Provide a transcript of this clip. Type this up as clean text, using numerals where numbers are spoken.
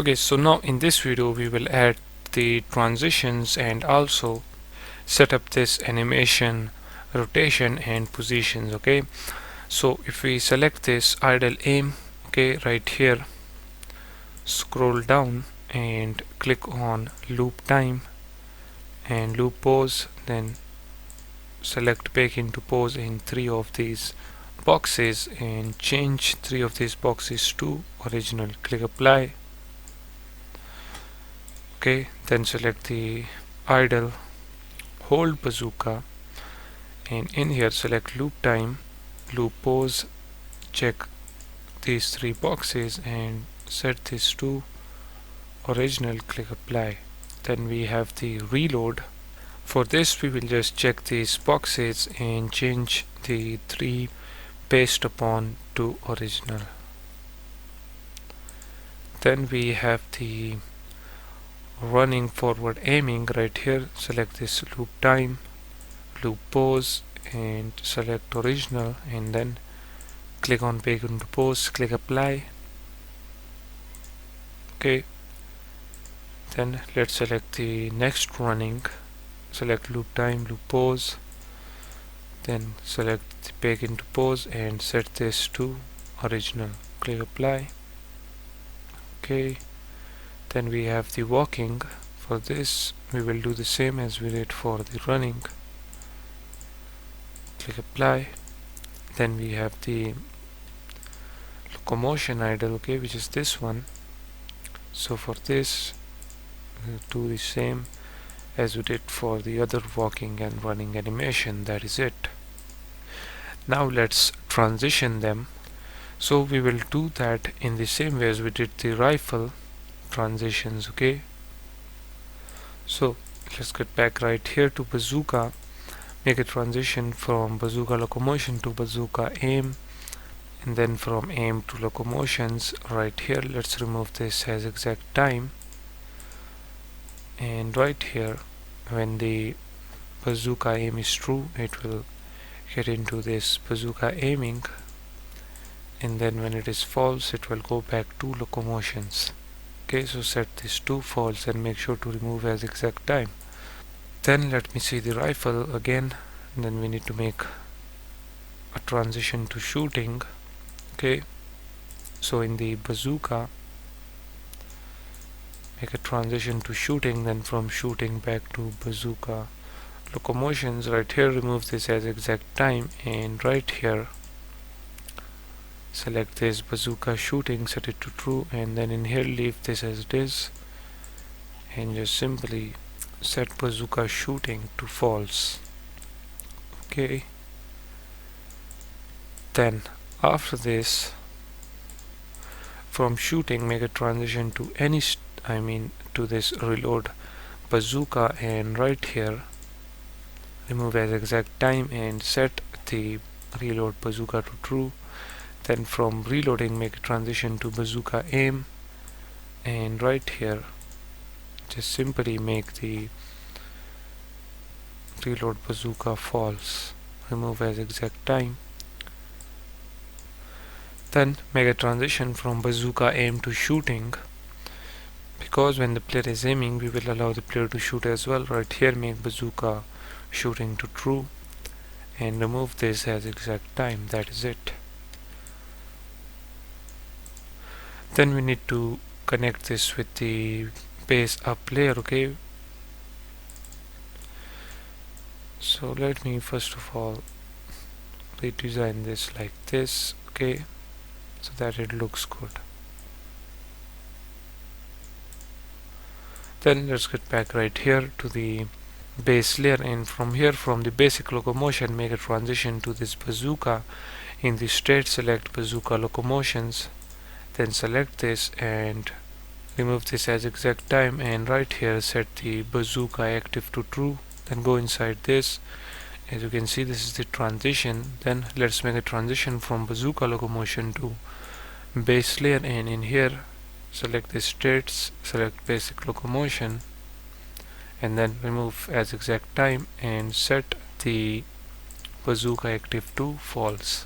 Okay, so now in this video we will add the transitions and also set up this animation, rotation and positions. Okay, so if we select this idle aim, okay, right here, scroll down and click on loop time and loop pose, then select back into pose in 3 of these boxes and change 3 of these boxes to original. Click apply. Okay, then select the idle, hold bazooka, and in here select loop time, loop pose, check these 3 boxes and set this to original. Click apply. Then we have the reload. For this we will just check these boxes and change the 3 based upon to original. Then we have the running forward aiming. Right here select this loop time, loop pose and select original, and then click on back into pose, click apply. Okay, then let's select the next running, select loop time, loop pose, then select back into pose and set this to original. Click apply. Okay, then we have the walking. For this we will do the same as we did for the running. Click apply. Then we have the locomotion idle, okay, which is this one. So for this we'll do the same as we did for the other walking and running animation. That is it. Now let's transition them. So we will do that in the same way as we did the rifle transitions. Okay, so let's get back right here to bazooka, make a transition from bazooka locomotion to bazooka aim, and then from aim to locomotions. Right here let's remove this as exact time, and right here when the bazooka aim is true it will get into this bazooka aiming, and then when it is false it will go back to locomotions. Okay, so set this to false and make sure to remove as exact time. Then let me see the rifle again, and then we need to make a transition to shooting. Okay, so in the bazooka make a transition to shooting, then from shooting back to bazooka locomotions. Right here remove this as exact time, and right here select this bazooka shooting, set it to true, and then in here leave this as it is and just simply set bazooka shooting to false. Okay, then after this from shooting make a transition to any to this reload bazooka, and right here remove as exact time and set the reload bazooka to true. Then from reloading make a transition to bazooka aim, and right here just simply make the reload bazooka false, remove as exact time. Then make a transition from bazooka aim to shooting, because when the player is aiming we will allow the player to shoot as well. Right here make bazooka shooting to true and remove this as exact time. That is it. Then we need to connect this with the base up layer. Okay, so let me first of all redesign this like this, okay, so that it looks good. Then let's get back right here to the base layer, and from here from the basic locomotion make a transition to this bazooka. In the state select bazooka locomotions, then select this and remove this as exact time, and right here set the bazooka active to true. Then go inside this. As you can see this is the transition. Then let's make a transition from bazooka locomotion to base layer, and in here select the states, select basic locomotion, and then remove as exact time and set the bazooka active to false.